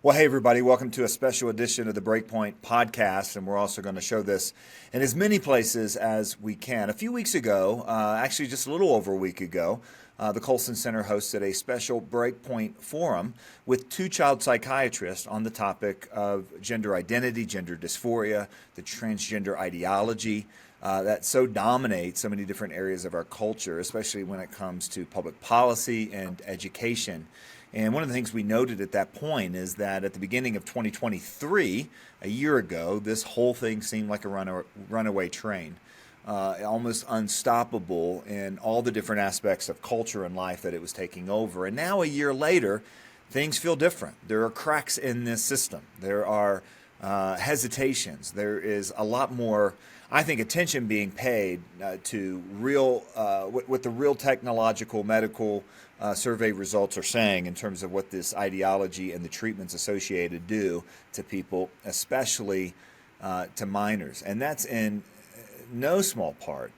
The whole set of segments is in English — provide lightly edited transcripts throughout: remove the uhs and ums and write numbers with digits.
Well, hey, everybody, welcome to a special edition of the Breakpoint podcast, and we're also going to show this in as many places as we can. A few weeks ago, actually just a little over a week ago, the Colson Center hosted a special Breakpoint Forum with two child psychiatrists on the topic of gender identity, gender dysphoria, the transgender ideology that so dominates so many different areas of our culture, especially when it comes to public policy and education. And one of the things we noted at that point is that at the beginning of 2023, a year ago, this whole thing seemed like a runaway train, almost unstoppable in all the different aspects of culture and life that it was taking over. And now, a year later, things feel different. There are cracks in this system. There are hesitations. There is a lot more, I think, attention being paid to real, what the real technological, medical survey results are saying in terms of what this ideology and the treatments associated do to people, especially to minors. And that's in no small part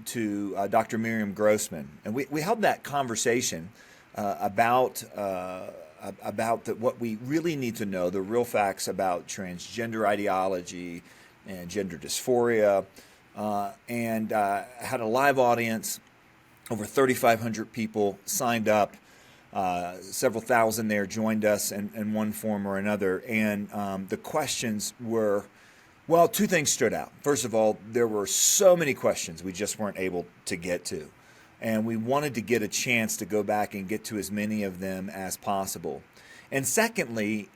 to Dr. Miriam Grossman. And we held that conversation about what we really need to know, the real facts about transgender ideology and gender dysphoria, and had a live audience. Over 3,500 people signed up. Several thousand there joined us in one form or another. And the questions were, well, two things stood out. First of all, there were so many questions we just weren't able to get to. And we wanted to get a chance to go back and get to as many of them as possible. And secondly,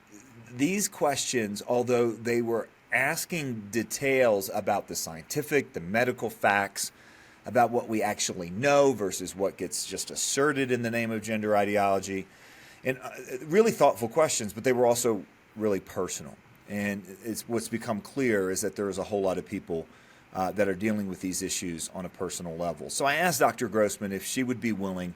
these questions, although they were asking details about the scientific, the medical facts, about what we actually know versus what gets just asserted in the name of gender ideology, and really thoughtful questions, but they were also really personal. And what's become clear is that there is a whole lot of people that are dealing with these issues on a personal level. So I asked Dr. Grossman if she would be willing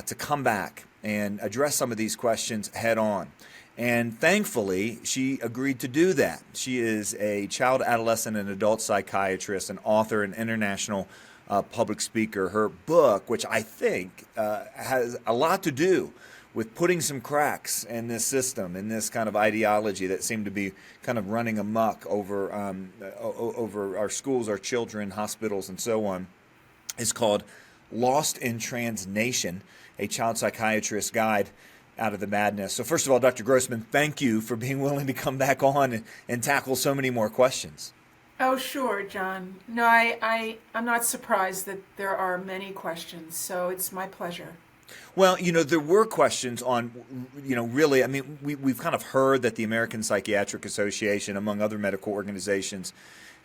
to come back and address some of these questions head on. And thankfully, she agreed to do that. She is a child, adolescent, and adult psychiatrist, an author, an international public speaker. Her book, which I think has a lot to do with putting some cracks in this system, in this kind of ideology that seemed to be kind of running amok over our schools, our children, hospitals, and so on, is called Lost in Trans Nation, a child psychiatrist's guide out of the madness. So first of all, Dr. Grossman, thank you for being willing to come back on and tackle so many more questions. Oh, sure, John. No, I'm not surprised that there are many questions, so it's my pleasure. Well, there were questions on, really, I mean, we've kind of heard that the American Psychiatric Association, among other medical organizations,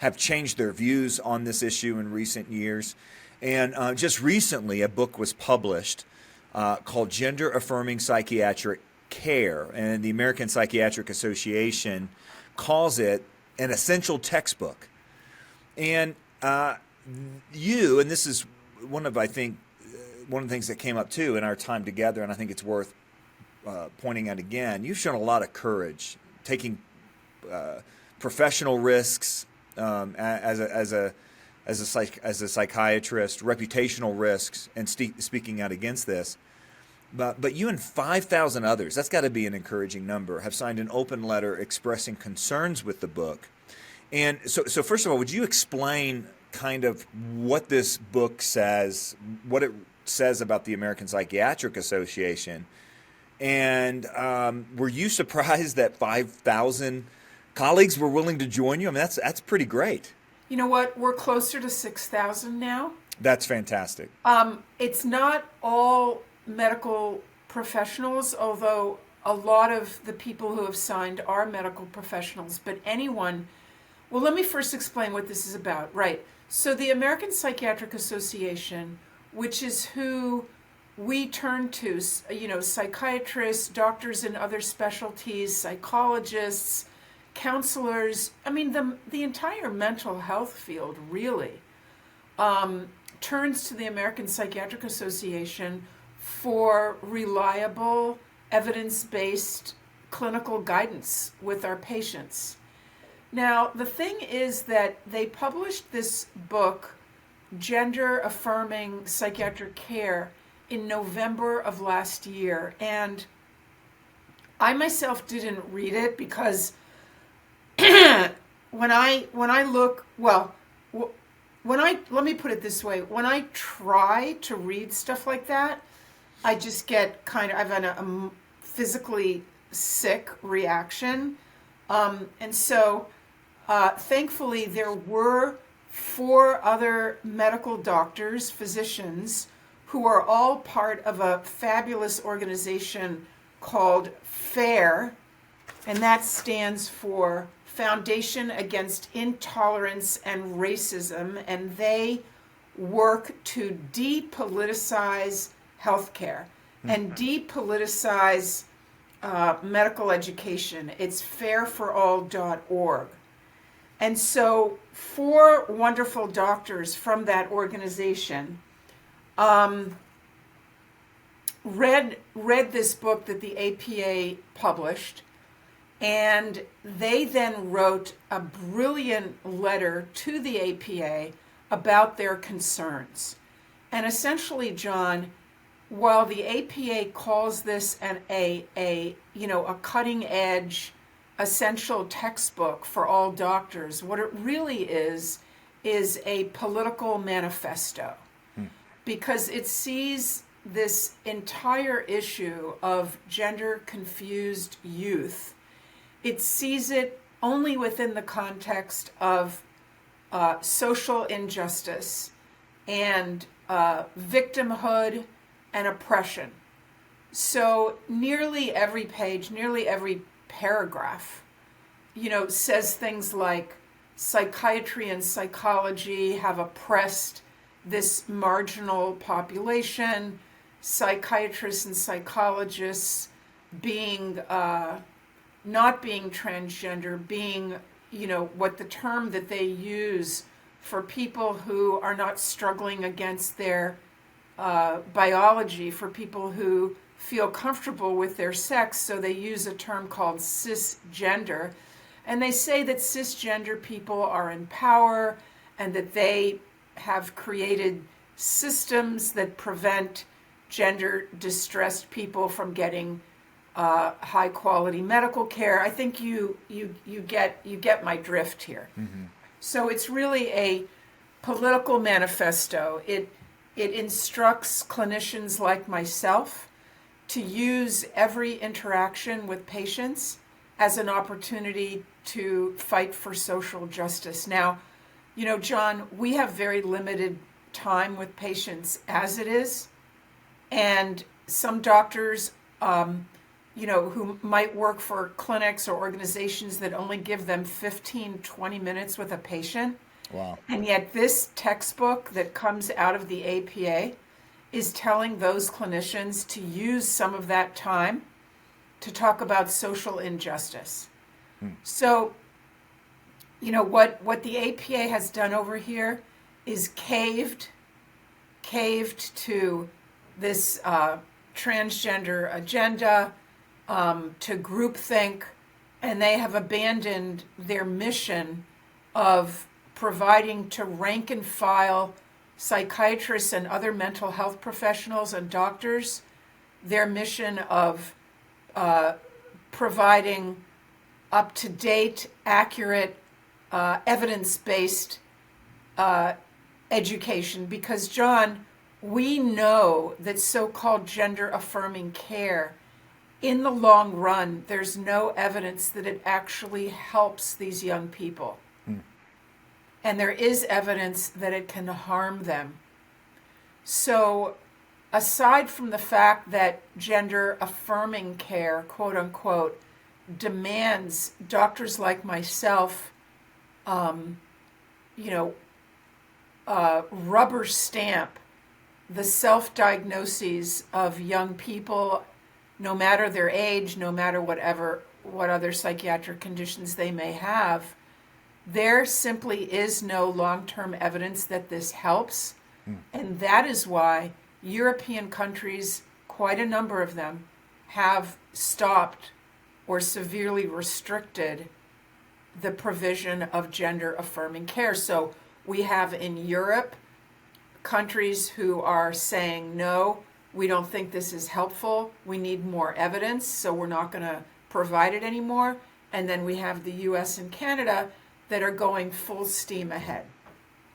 have changed their views on this issue in recent years. And just recently, a book was published called Gender Affirming Psychiatric Care, and the American Psychiatric Association calls it an essential textbook. And and this is one of the things that came up too in our time together, and I think it's worth pointing out again. You've shown a lot of courage, taking professional risks as a psychiatrist, reputational risks, and speaking out against this. But you and 5,000 others, that's got to be an encouraging number, have signed an open letter expressing concerns with the book. And so first of all, would you explain kind of what this book says, what it says about the American Psychiatric Association? And were you surprised that 5,000 colleagues were willing to join you? I mean, that's pretty great. You know what? We're closer to 6,000 now. That's fantastic. It's not all medical professionals, although a lot of the people who have signed are medical professionals, but anyone. Well, let me first explain what this is about. Right. So the American Psychiatric Association, which is who we turn to, psychiatrists, doctors in other specialties, psychologists, counselors, I mean, the entire mental health field really turns to the American Psychiatric Association for reliable, evidence-based clinical guidance with our patients. Now, the thing is that they published this book, Gender Affirming Psychiatric Care, in November of last year, and I myself didn't read it because when I look, well, let me put it this way, when I try to read stuff like that, I just get I've had a physically sick reaction. And so, thankfully, there were 4 other medical doctors, physicians, who are all part of a fabulous organization called FAIR, and that stands for Foundation Against Intolerance and Racism, and they work to depoliticize healthcare and depoliticize medical education. It's fairforall.org. And so 4 wonderful doctors from that organization read this book that the APA published, and they then wrote a brilliant letter to the APA about their concerns. And essentially, John, while the APA calls this a cutting edge, essential textbook for all doctors, what it really is a political manifesto, because it sees this entire issue of gender confused youth. It sees it only within the context of social injustice and victimhood and oppression. So nearly every page, nearly every paragraph, says things like psychiatry and psychology have oppressed this marginal population, psychiatrists and psychologists being not being transgender, being, what the term that they use for people who are not struggling against their biology, for people who feel comfortable with their sex, so they use a term called cisgender. And they say that cisgender people are in power and that they have created systems that prevent gender distressed people from getting high quality medical care. I think you get my drift here. Mm-hmm. So it's really a political manifesto. It instructs clinicians like myself to use every interaction with patients as an opportunity to fight for social justice. Now, John, we have very limited time with patients as it is, and some doctors who might work for clinics or organizations that only give them 15, 20 minutes with a patient. Wow. And yet this textbook that comes out of the APA is telling those clinicians to use some of that time to talk about social injustice. So, what the APA has done over here is caved to this transgender agenda, to groupthink, and they have abandoned their mission of providing to rank and file psychiatrists and other mental health professionals and doctors their mission of providing up-to-date, accurate, evidence-based education. Because, John, we know that so-called gender-affirming care, in the long run, there's no evidence that it actually helps these young people. And there is evidence that it can harm them. So, aside from the fact that gender-affirming care, quote unquote, demands doctors like myself, rubber stamp the self-diagnoses of young people, no matter their age, no matter what other psychiatric conditions they may have, there simply is no long-term evidence that this helps. And that is why European countries, quite a number of them, have stopped or severely restricted the provision of gender-affirming care. So we have in Europe countries who are saying, no, we don't think this is helpful, we need more evidence, so we're not going to provide it anymore. And then we have the US and Canada that are going full steam ahead.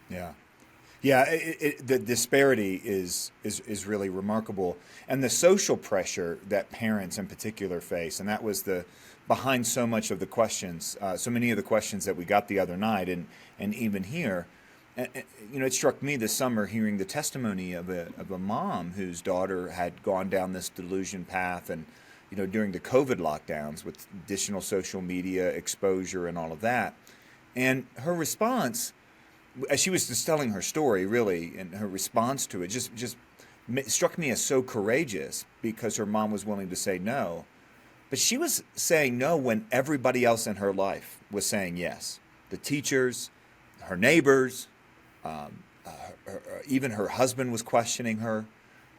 Yeah. Yeah, the disparity is really remarkable, and the social pressure that parents in particular face, and that was the behind so much of the questions, so many of the questions that we got the other night, and even here, it struck me this summer hearing the testimony of a mom whose daughter had gone down this delusion path, and during the COVID lockdowns with additional social media exposure and all of that, and her response, as she was just telling her story, really, and her response to it just struck me as so courageous, because her mom was willing to say no. But she was saying no when everybody else in her life was saying yes. The teachers, her neighbors, even her husband was questioning her,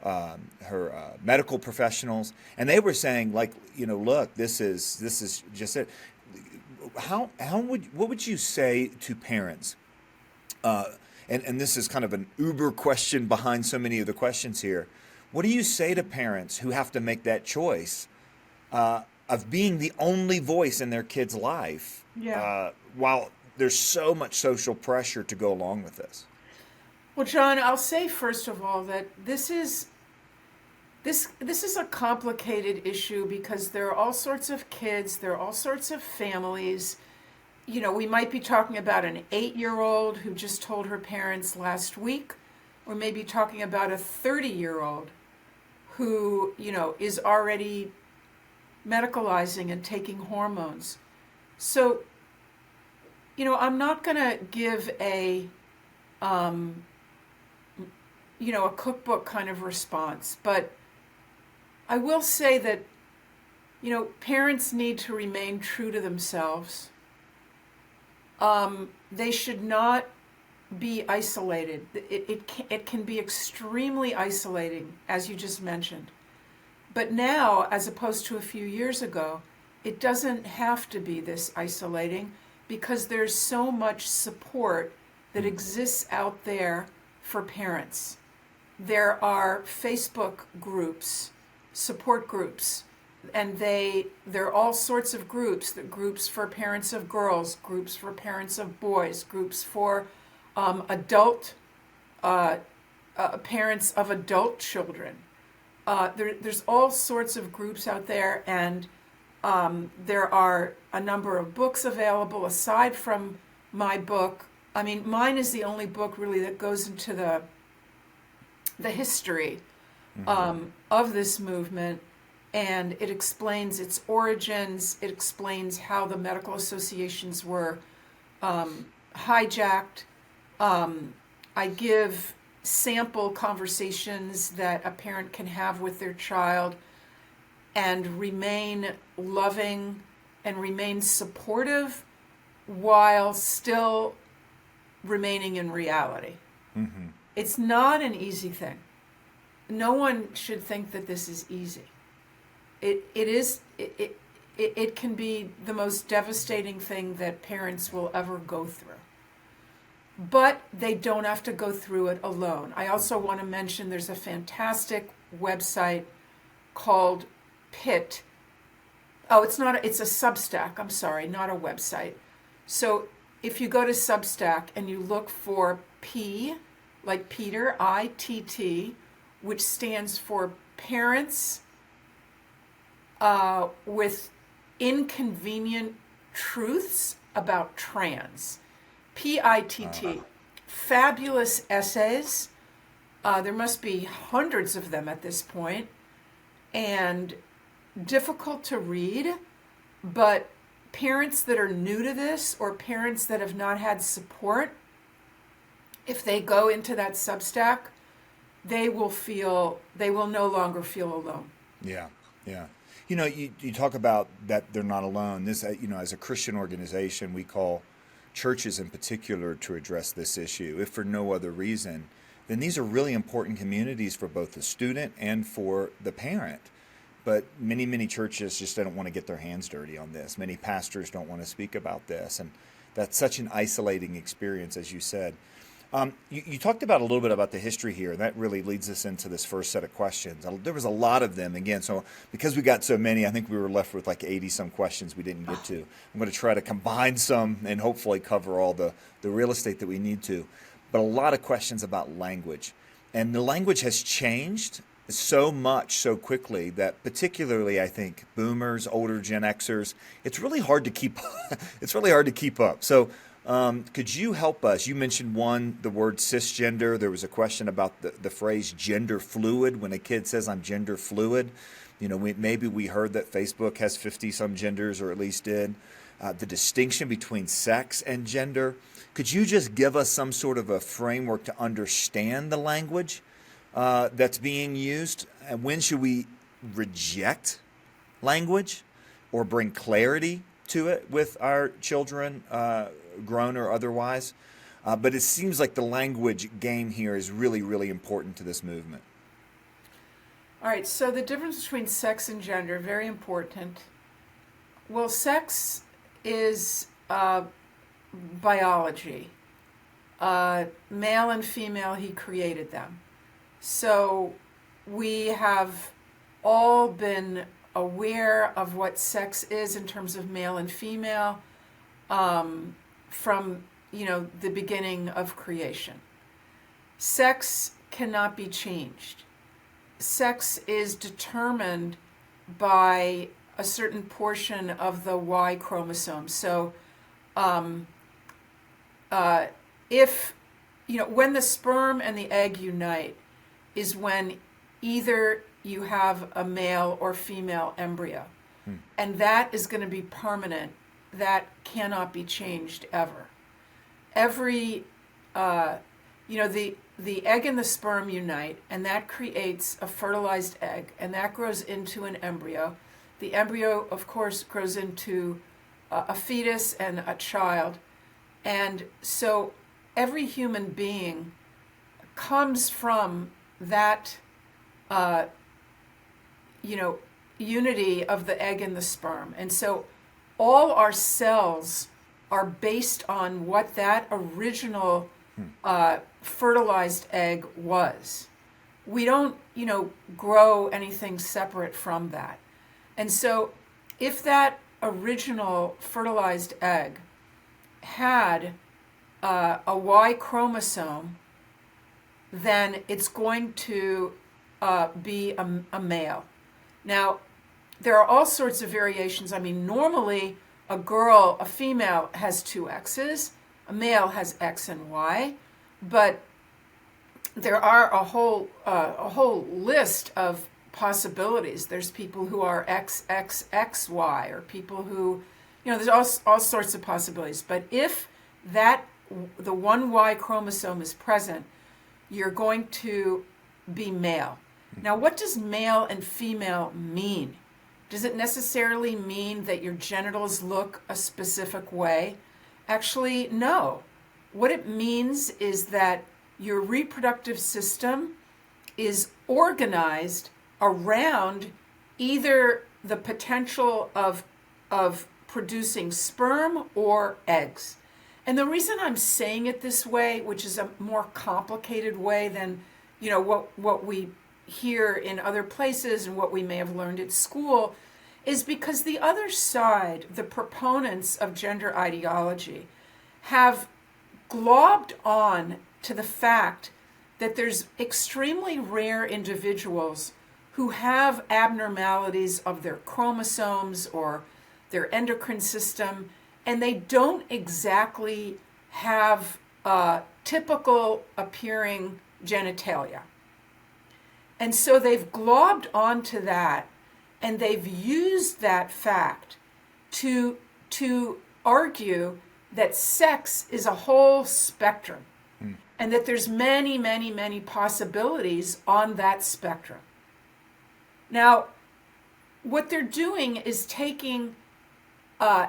her medical professionals, and they were saying, like, look, this is just it. What would you say to parents? And this is kind of an uber question behind so many of the questions here. What do you say to parents who have to make that choice of being the only voice in their kid's life, while there's so much social pressure to go along with this? Well, John, I'll say first of all that this is a complicated issue, because there are all sorts of kids, there are all sorts of families. We might be talking about an 8-year-old who just told her parents last week, or maybe talking about a 30-year-old who, is already medicalizing and taking hormones. So, I'm not going to give a cookbook kind of response, but I will say that, parents need to remain true to themselves. They should not be isolated. It can be extremely isolating, as you just mentioned. But now, as opposed to a few years ago, it doesn't have to be this isolating, because there's so much support that exists out there for parents. There are Facebook groups, support groups, and there are all sorts of groups, groups for parents of girls, groups for parents of boys, groups for adult parents of adult children. There's all sorts of groups out there, and there are a number of books available aside from my book. I mean, mine is the only book really that goes into the history of this movement. And it explains its origins. It explains how the medical associations were hijacked. I give sample conversations that a parent can have with their child and remain loving and remain supportive while still remaining in reality. Mm-hmm. It's not an easy thing. No one should think that this is easy. It can be the most devastating thing that parents will ever go through. But they don't have to go through it alone. I also want to mention there's a fantastic website called PIT. Oh, it's a Substack. I'm sorry, not a website. So if you go to Substack and you look for P, like Peter, ITT, which stands for Parents with Inconvenient Truths About Trans. PITT. Fabulous essays. There must be hundreds of them at this point, and difficult to read, but parents that are new to this, or parents that have not had support, if they go into that Substack, they will no longer feel alone. Yeah. You talk about that they're not alone. This, as a Christian organization, we call churches in particular to address this issue, if for no other reason, then these are really important communities for both the student and for the parent. But many churches just don't want to get their hands dirty on this. Many pastors don't want to speak about this, and that's such an isolating experience, as you said. You talked about a little bit about the history here, and that really leads us into this first set of questions. There was a lot of them, again, so because we got so many, I think we were left with like 80-some questions we didn't get to. I'm going to try to combine some and hopefully cover all the real estate that we need to. But a lot of questions about language. And the language has changed so much so quickly that particularly I think boomers, older Gen Xers, it's really hard to keep it's really hard to keep up. So could you help us? You mentioned the word cisgender. There was a question about the phrase gender fluid. When a kid says I'm gender fluid, maybe we heard that Facebook has 50-some genders, or at least did. The distinction between sex and gender. Could you just give us some sort of a framework to understand the language that's being used? And when should we reject language or bring clarity to it with our children, grown or otherwise? But it seems like the language game here is really, really important to this movement. All right, so the difference between sex and gender, very important. Well, sex is biology. Male and female, he created them. So we have all been aware of what sex is in terms of male and female from the beginning of creation. Sex cannot be changed. Sex is determined by a certain portion of the Y chromosome. So if when the sperm and the egg unite is when either you have a male or female embryo. And that is going to be permanent. That cannot be changed ever. The egg and the sperm unite, and that creates a fertilized egg, and that grows into an embryo. The embryo, of course, grows into a fetus and a child. And so every human being comes from that unity of the egg and the sperm. And so all our cells are based on what that original fertilized egg was. We don't, grow anything separate from that. And so if that original fertilized egg had a Y chromosome, then it's going to be a male. Now, there are all sorts of variations. I mean, normally a female has two X's, a male has X and Y, but there are a whole list of possibilities. There's people who are XXXY, or people who, there's all sorts of possibilities. But if the one Y chromosome is present, you're going to be male. Now, what does male and female mean? Does it necessarily mean that your genitals look a specific way? Actually, no. What it means is that your reproductive system is organized around either the potential of producing sperm or eggs. And the reason I'm saying it this way, which is a more complicated way than what we hear in other places and what we may have learned at school, is because the other side, the proponents of gender ideology, have globbed on to the fact that there's extremely rare individuals who have abnormalities of their chromosomes or their endocrine system, and they don't exactly have typical appearing genitalia. And so they've globbed onto that, and they've used that fact to argue that sex is a whole spectrum, and that there's many, many, many possibilities on that spectrum. Now, what they're doing is taking a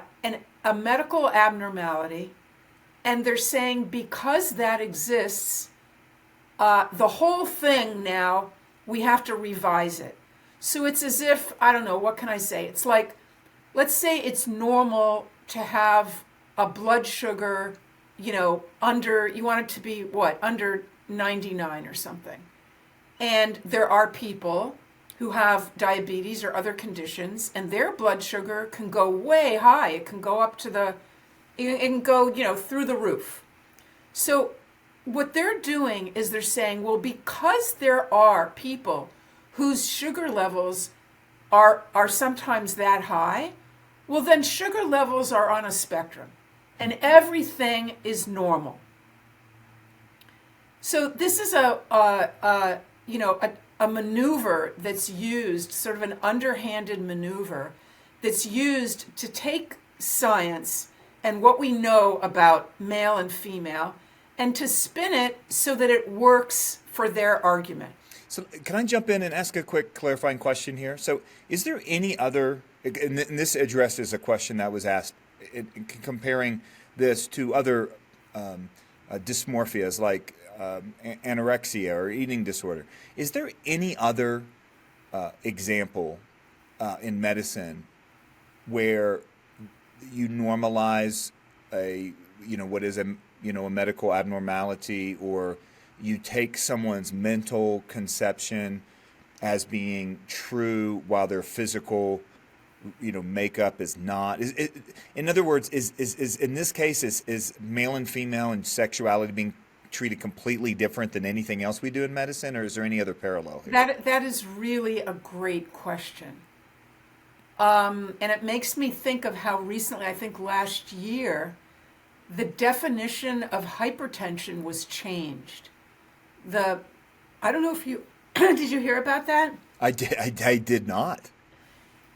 medical abnormality, and they're saying because that exists, the whole thing now, we have to revise it. So it's as if, I don't know, what can I say? It's like, let's say it's normal to have a blood sugar, you want it to be what, under 99 or something. And there are people who have diabetes or other conditions, and their blood sugar can go way high. It can go up to it can go, through the roof. So what they're doing is they're saying, well, because there are people whose sugar levels are sometimes that high, well, then sugar levels are on a spectrum, and everything is normal. So this is a maneuver that's used, sort of an underhanded maneuver that's used to take science and what we know about male and female and to spin it so that it works for their argument. So can I jump in and ask a quick clarifying question here? So is there any other, and this addresses a question that was asked, comparing this to other dysmorphias like anorexia or eating disorder. Is there any other example in medicine where you normalize what is a medical abnormality, or you take someone's mental conception as being true while their physical makeup is not? In other words, is in this case is male and female and sexuality being treated completely different than anything else we do in medicine, or is there any other parallel here? That is really a great question. And it makes me think of how recently, I think last year, the definition of hypertension was changed. I don't know if you did you hear about that? I did not.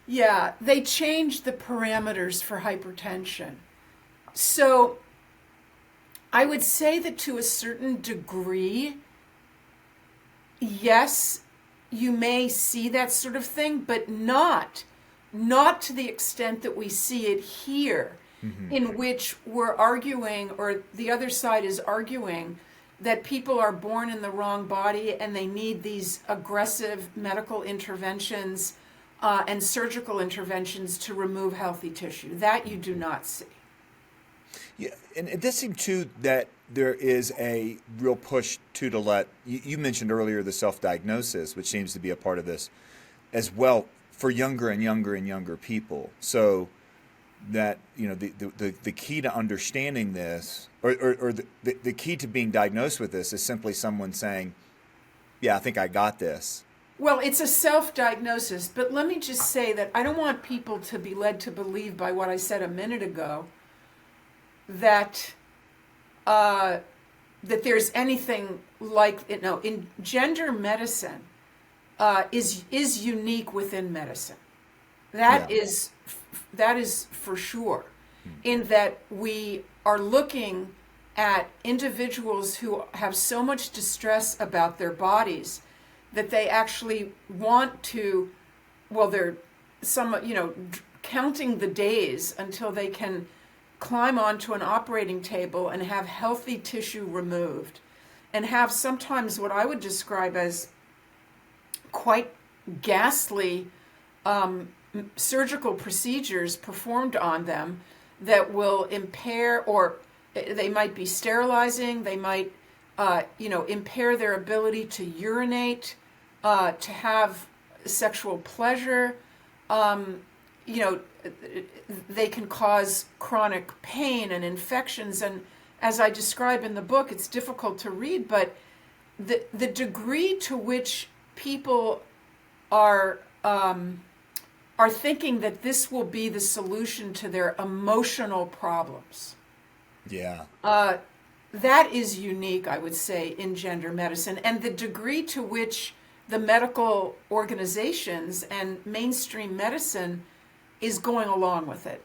Yeah, they changed the parameters for hypertension. So I would say that to a certain degree, yes, you may see that sort of thing, but not to the extent that we see it here, in which we're arguing, or the other side is arguing, that people are born in the wrong body and they need these aggressive medical interventions and surgical interventions to remove healthy tissue. That you do not see. Yeah, and it does seem too that there is a real push to let, you mentioned earlier the self-diagnosis, which seems to be a part of this as well, for younger and younger and younger people. So that, the key to understanding this, or the key to being diagnosed with this, is simply someone saying, yeah, I think I got this. Well, it's a self-diagnosis, but let me just say that I don't want people to be led to believe by what I said a minute ago, that there's anything like, no, in gender medicine is unique within medicine. That is for sure, in that we are looking at individuals who have so much distress about their bodies that they actually want to, they're counting the days until they can climb onto an operating table and have healthy tissue removed, and have sometimes what I would describe as quite ghastly surgical procedures performed on them that will impair, or they might be sterilizing, they might impair their ability to urinate, to have sexual pleasure. They can cause chronic pain and infections. And as I describe in the book, it's difficult to read, but the degree to which people are thinking that this will be the solution to their emotional problems. Yeah. That is unique, I would say, in gender medicine. And the degree to which the medical organizations and mainstream medicine is going along with it.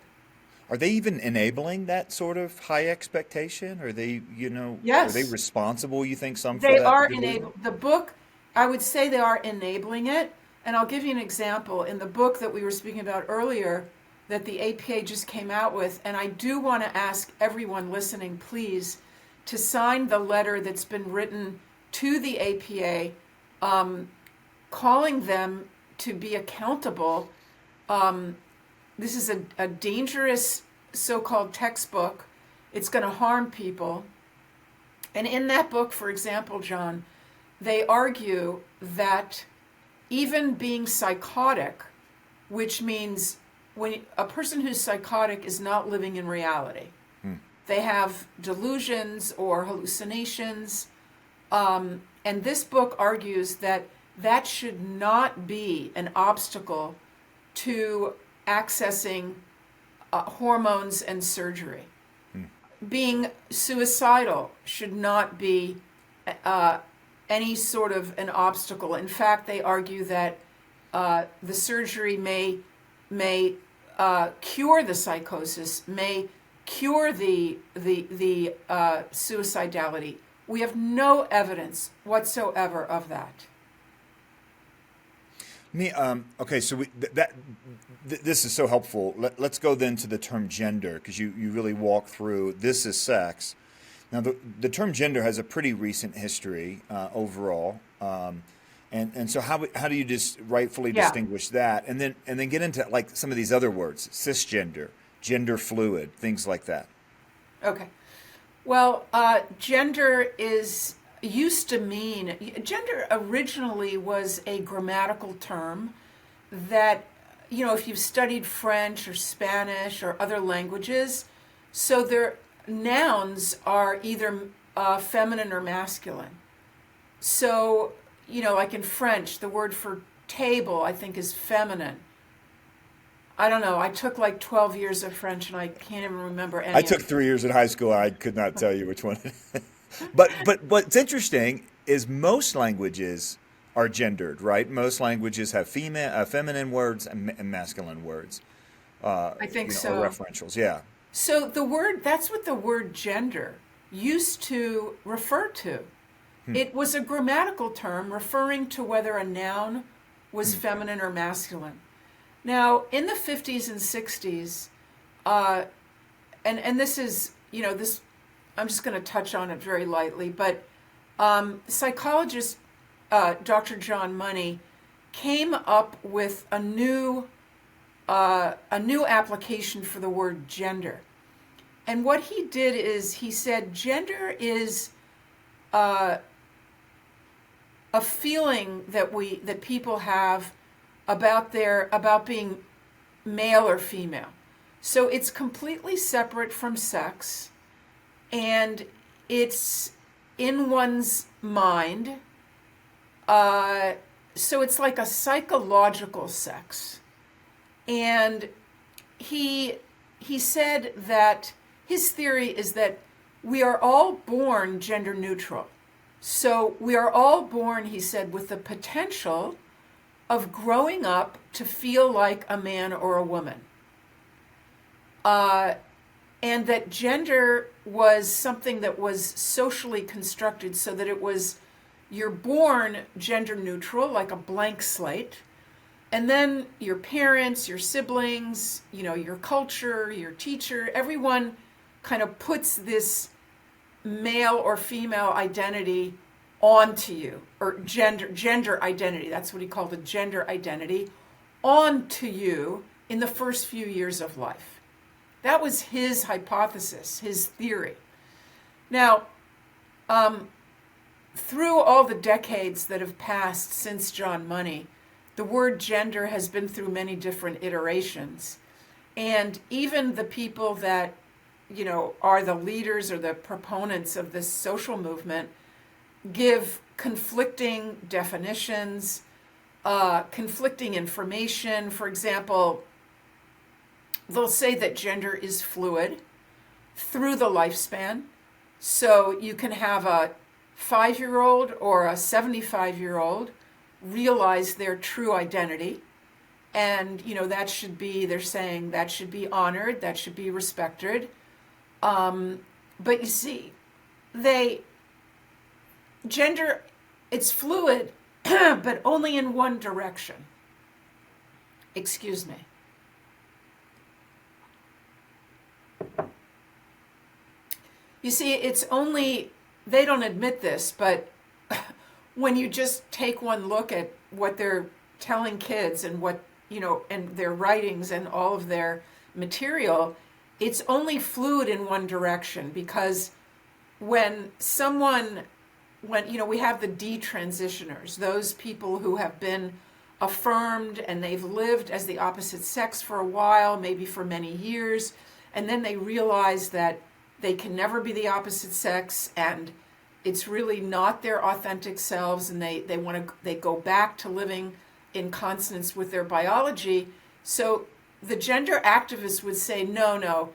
Are they even enabling that sort of high expectation? Are they, Yes. Are they responsible, you think, for They that? are enabling. The book, I would say they are enabling it. And I'll give you an example. In the book that we were speaking about earlier, that the APA just came out with, and I do want to ask everyone listening, please, to sign the letter that's been written to the APA, calling them to be accountable. This is a dangerous so-called textbook, It's going to harm people. And in that book, for example, John, they argue that even being psychotic, which means when a person who's psychotic is not living in reality, they have delusions or hallucinations. And this book argues that that should not be an obstacle to accessing hormones and surgery. Being suicidal should not be any sort of an obstacle. In fact, they argue that the surgery may cure the psychosis, may cure the suicidality. We have no evidence whatsoever of that. Okay, so this is so helpful. Let's go then to the term gender, because you really walk through this is sex. Now, the term gender has a pretty recent history overall, and so how do you just rightfully distinguish that, and then get into like some of these other words, cisgender, gender fluid, things like that. Okay. Well, gender used to mean, gender originally was a grammatical term that, if you've studied French or Spanish or other languages, so their nouns are either feminine or masculine. So, like in French, the word for table, I think, is feminine. I don't know. I took like 12 years of French and I can't even remember any. I took 3 years in high school. I could not tell you which one. But what's interesting is most languages are gendered, right? Most languages have feminine words and masculine words. I think so. Or referentials, yeah. So that's what the word gender used to refer to. It was a grammatical term referring to whether a noun was feminine or masculine. Now, in the 50s and 60s, and this is, this, I'm just going to touch on it very lightly, but psychologist Dr. John Money came up with a new application for the word gender. And what he did is he said gender is a feeling that people have about being male or female. So it's completely separate from sex, and it's in one's mind. So it's like a psychological sex. And he said that his theory is that we are all born gender neutral. So we are all born, he said, with the potential of growing up to feel like a man or a woman. And that gender was something that was socially constructed so that you're born gender neutral, like a blank slate. And then your parents, your siblings, your culture, your teacher, everyone kind of puts this male or female identity onto you, or gender identity, that's what he called a gender identity, onto you in the first few years of life. That was his hypothesis, his theory. Now, through all the decades that have passed since John Money, the word gender has been through many different iterations. And even the people that, are the leaders or the proponents of this social movement give conflicting definitions, conflicting information. For example, they'll say that gender is fluid through the lifespan. So you can have a 5-year-old or a 75-year-old realize their true identity. And, that should be, they're saying that should be honored, that should be respected. But you see, gender, it's fluid, but only in one direction. Excuse me. You see, it's only, they don't admit this, but when you just take one look at what they're telling kids and what, and their writings and all of their material, it's only fluid in one direction, because when someone, we have the detransitioners, those people who have been affirmed and they've lived as the opposite sex for a while, maybe for many years, and then they realize that they can never be the opposite sex and it's really not their authentic selves, and they go back to living in consonance with their biology. So the gender activists would say, no,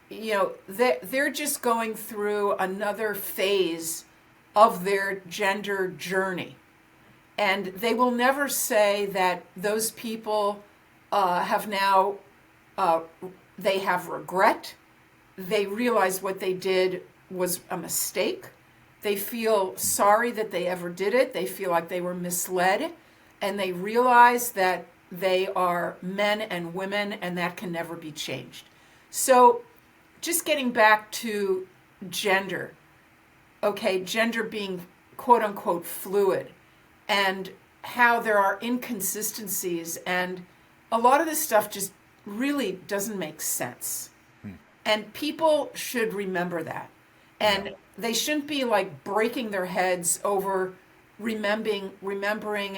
they're just going through another phase of their gender journey. And they will never say that those people have now, they have regret. They realize what they did was a mistake. They feel sorry that they ever did it. They feel like they were misled. And they realize that they are men and women, and that can never be changed. So just getting back to gender, okay, gender being quote unquote fluid, and how there are inconsistencies, and a lot of this stuff just really doesn't make sense. And people should remember that. And they shouldn't be like breaking their heads over remembering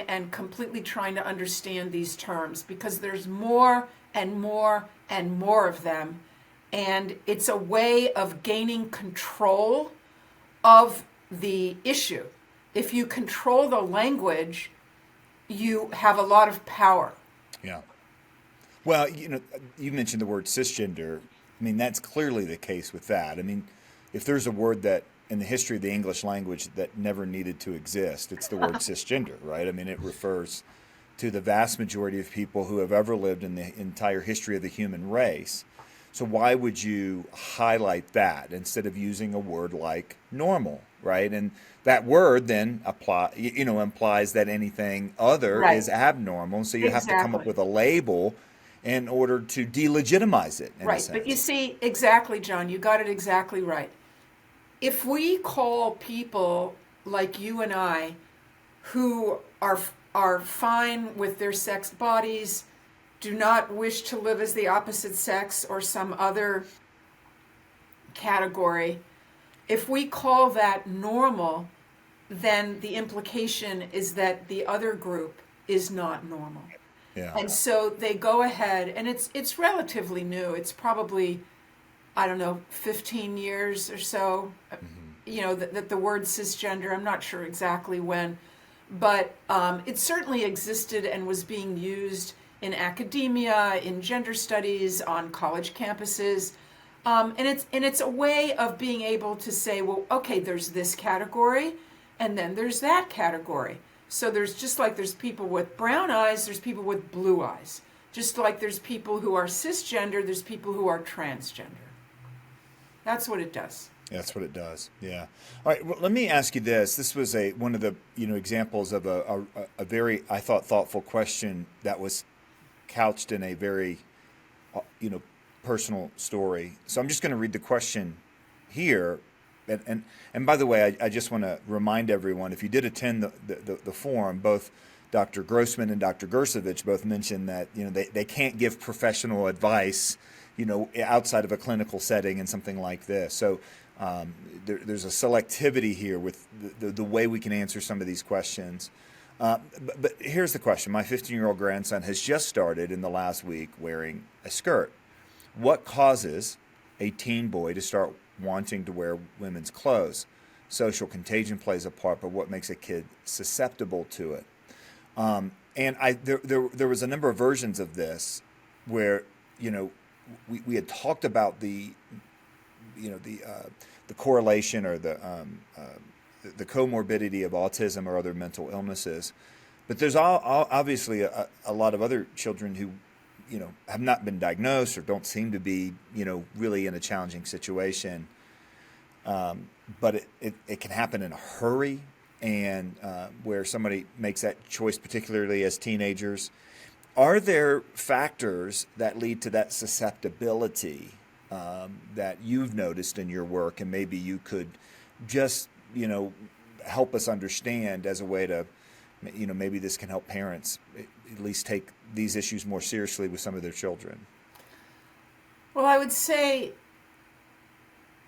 and completely trying to understand these terms, because there's more and more and more of them. And it's a way of gaining control of the issue. If you control the language, you have a lot of power. Yeah. Well, you mentioned the word cisgender. I mean, that's clearly the case with that. I mean, if there's a word that in the history of the English language that never needed to exist, it's the word cisgender, right? I mean, it refers to the vast majority of people who have ever lived in the entire history of the human race. So why would you highlight that instead of using a word like normal, right? And that word then implies that anything other is abnormal. So you have to come up with a label in order to delegitimize it, in a sense. But you see, exactly, John, you got it exactly right. If we call people like you and I, who are fine with their sex bodies, do not wish to live as the opposite sex or some other category, if we call that normal, then the implication is that the other group is not normal. Yeah. And so they go ahead, and it's relatively new. It's probably, 15 years or so, that the word cisgender, I'm not sure exactly when, but it certainly existed and was being used in academia, in gender studies, on college campuses. And it's a way of being able to say, well, okay, there's this category, and then there's that category. So there's people with brown eyes, there's people with blue eyes. Just like there's people who are cisgender, there's people who are transgender. That's what it does. That's what it does. Yeah. All right. Well, let me ask you this. This was one of the examples of a very, I thought, thoughtful question that was couched in a very personal story. So I'm just going to read the question here. And by the way, I just want to remind everyone, if you did attend the forum, both Dr. Grossman and Dr. Gersovich both mentioned that they can't give professional advice outside of a clinical setting and something like this. So there's a selectivity here with the way we can answer some of these questions. But here's the question. My 15-year-old grandson has just started in the last week wearing a skirt. What causes a teen boy to start wanting to wear women's clothes? Social contagion plays a part, but what makes a kid susceptible to it? And there was a number of versions of this where we had talked about the correlation or the comorbidity of autism or other mental illnesses, but there's obviously a lot of other children who have not been diagnosed or don't seem to be really in a challenging situation, but it can happen in a hurry, and where somebody makes that choice, particularly as teenagers. Are there factors that lead to that susceptibility that you've noticed in your work, and maybe you could just help us understand as a way to maybe this can help parents at least take these issues more seriously with some of their children? Well, I would say,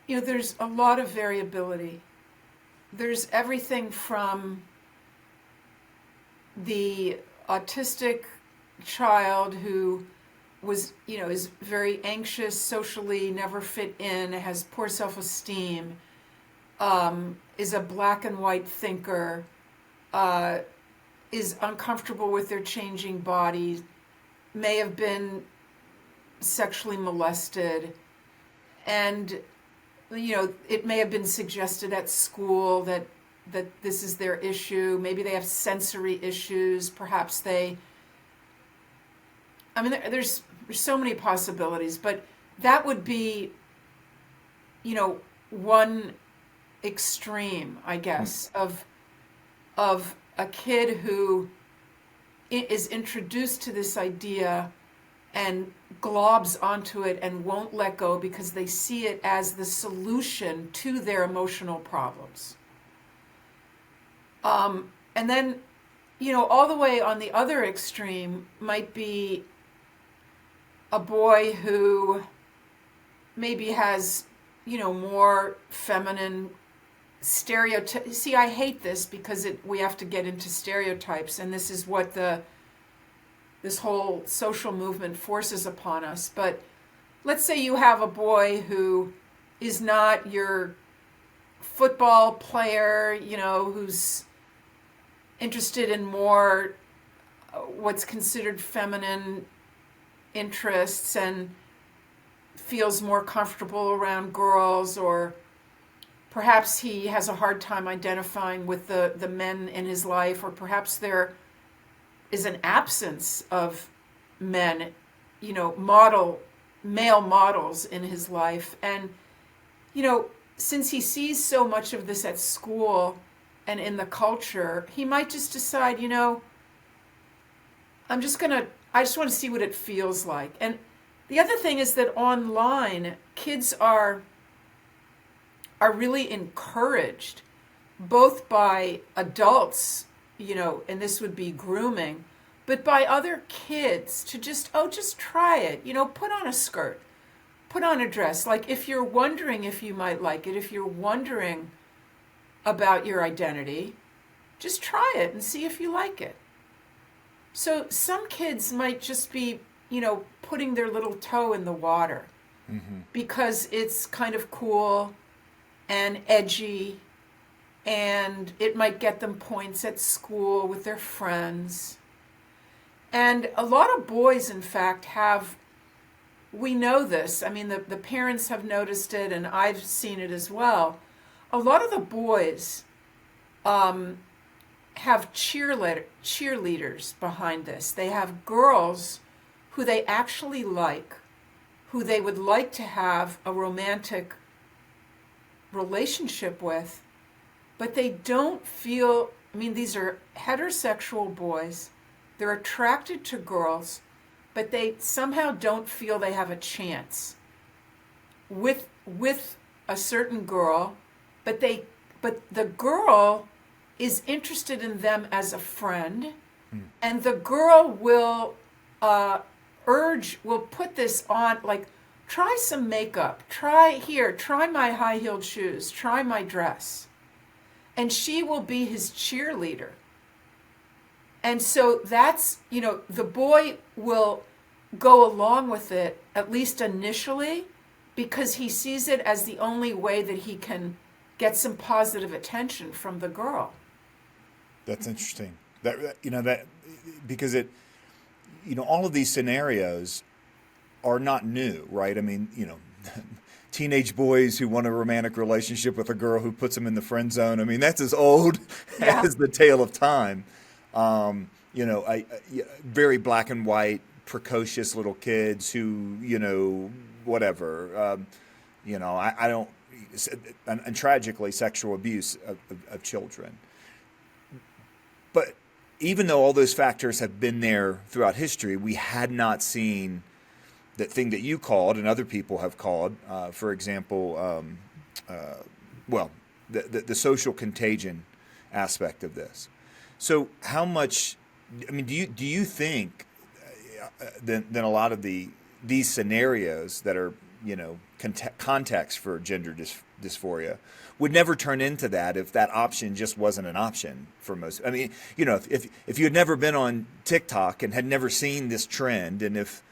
there's a lot of variability. There's everything from the autistic child who is very anxious socially, never fit in, has poor self-esteem, is a black and white thinker, is uncomfortable with their changing body, may have been sexually molested, and it may have been suggested at school that this is their issue. Maybe they have sensory issues. Perhaps there's so many possibilities, but that would be, one extreme, I guess, of a kid who is introduced to this idea and globs onto it and won't let go because they see it as the solution to their emotional problems. And then, all the way on the other extreme might be a boy who maybe has, more feminine stereotypes. See, I hate this because we have to get into stereotypes, and this is what this whole social movement forces upon us. But let's say you have a boy who is not your football player, who's interested in more what's considered feminine interests and feels more comfortable around girls, or perhaps he has a hard time identifying with the men in his life, or perhaps there is an absence of men, male models in his life. And, since he sees so much of this at school and in the culture, he might just decide, I just want to see what it feels like. And the other thing is that online, kids are really encouraged, both by adults, and this would be grooming, but by other kids to just try it, put on a skirt, put on a dress. Like, if you're wondering if you might like it, if you're wondering about your identity, just try it and see if you like it. So some kids might just be, putting their little toe in the water because it's kind of cool and edgy, and it might get them points at school with their friends. And a lot of boys, in fact, we know this, the parents have noticed it, and I've seen it as well. A lot of the boys have cheerleaders behind this. They have girls who they actually like, who they would like to have a romantic relationship with, but they don't feel, these are heterosexual boys, they're attracted to girls, but they somehow don't feel they have a chance with a certain girl, but the girl is interested in them as a friend, and the girl will put this on, like, try some makeup, try my high-heeled shoes, try my dress. And she will be his cheerleader. And so that's, the boy will go along with it, at least initially, because he sees it as the only way that he can get some positive attention from the girl. That's interesting. That because it, all of these scenarios are not new, right? Teenage boys who want a romantic relationship with a girl who puts them in the friend zone. That's as old as the tale of time. Very black and white, precocious little kids who, whatever. I don't, and tragically sexual abuse of children. But even though all those factors have been there throughout history, we had not seen that thing that you called and other people have called, for example, the social contagion aspect of this. So how much, do you think then a lot of the these scenarios that are, context for gender dysphoria would never turn into that if that option just wasn't an option for most. I mean, if you had never been on TikTok and had never seen this trend, and if,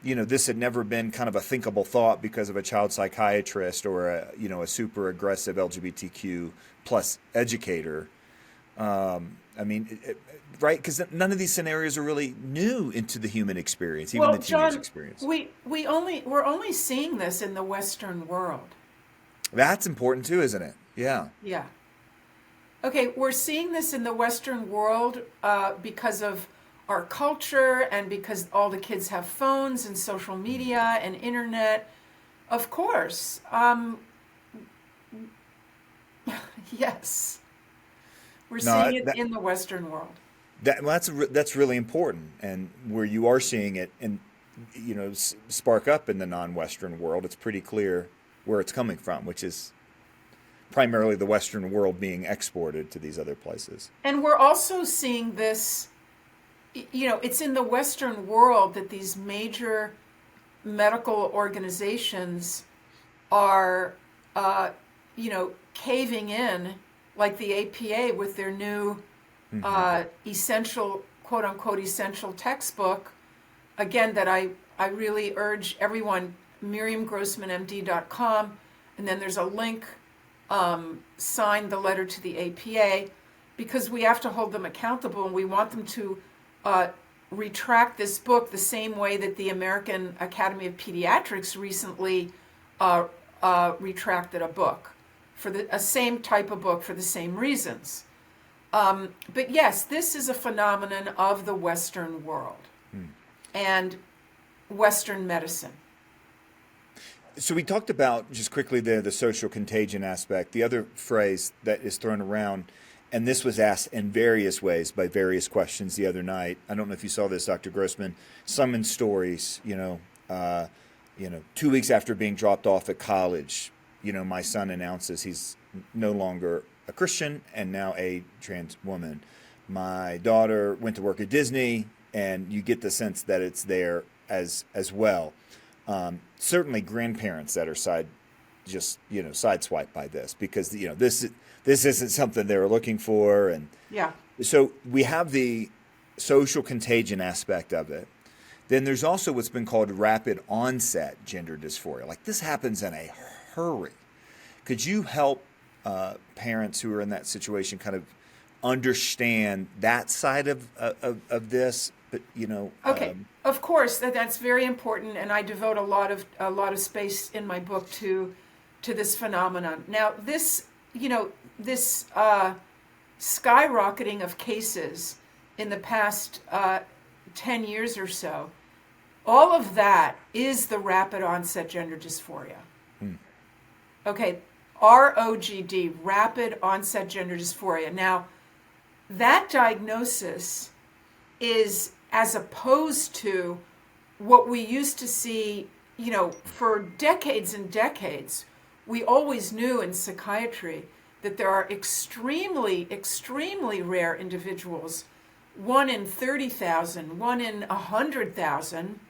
this had never been kind of a thinkable thought because of a child psychiatrist or a super aggressive LGBTQ plus educator, right? Because none of these scenarios are really new into the human experience, even the teenage John, experience. we're only seeing this in the Western world. That's important too, isn't it? Yeah. Yeah. Okay, we're seeing this in the Western world because of our culture and because all the kids have phones and social media and internet. Of course. Yes. We're seeing it in the Western world. That's really important, and where you are seeing it and spark up in the non-Western world, it's pretty clear where it's coming from, which is primarily the Western world being exported to these other places. And we're also seeing this, it's in the Western world that these major medical organizations are, caving in, like the APA with their new essential, quote unquote, essential textbook. Again, that I really urge everyone, MiriamGrossmanMD.com, and then there's a link, sign the letter to the APA, because we have to hold them accountable, and we want them to retract this book the same way that the American Academy of Pediatrics recently retracted a book, for a same type of book for the same reasons. But yes, this is a phenomenon of the Western world and Western medicine. So we talked about, just quickly there, the social contagion aspect. The other phrase that is thrown around, and this was asked in various ways by various questions the other night. I don't know if you saw this, Dr. Grossman. Some stories, 2 weeks after being dropped off at college, my son announces he's no longer a Christian and now a trans woman. My daughter went to work at Disney, and you get the sense that it's there as well. Certainly grandparents that are sideswiped by this, because this isn't something they were looking for, and yeah. So we have the social contagion aspect of it. Then there's also what's been called rapid onset gender dysphoria. Like, this happens in a hurry. Could you help parents who are in that situation kind of understand that side of this? But okay, of course, that's very important, and I devote a lot of space in my book to this phenomenon. Now, this skyrocketing of cases in the past 10 years or so, all of that is the rapid onset gender dysphoria. Okay, ROGD, rapid onset gender dysphoria. Now, that diagnosis is as opposed to what we used to see, for decades and decades. We always knew in psychiatry that there are extremely, extremely rare individuals, 1 in 30,000, 1 in 100,000,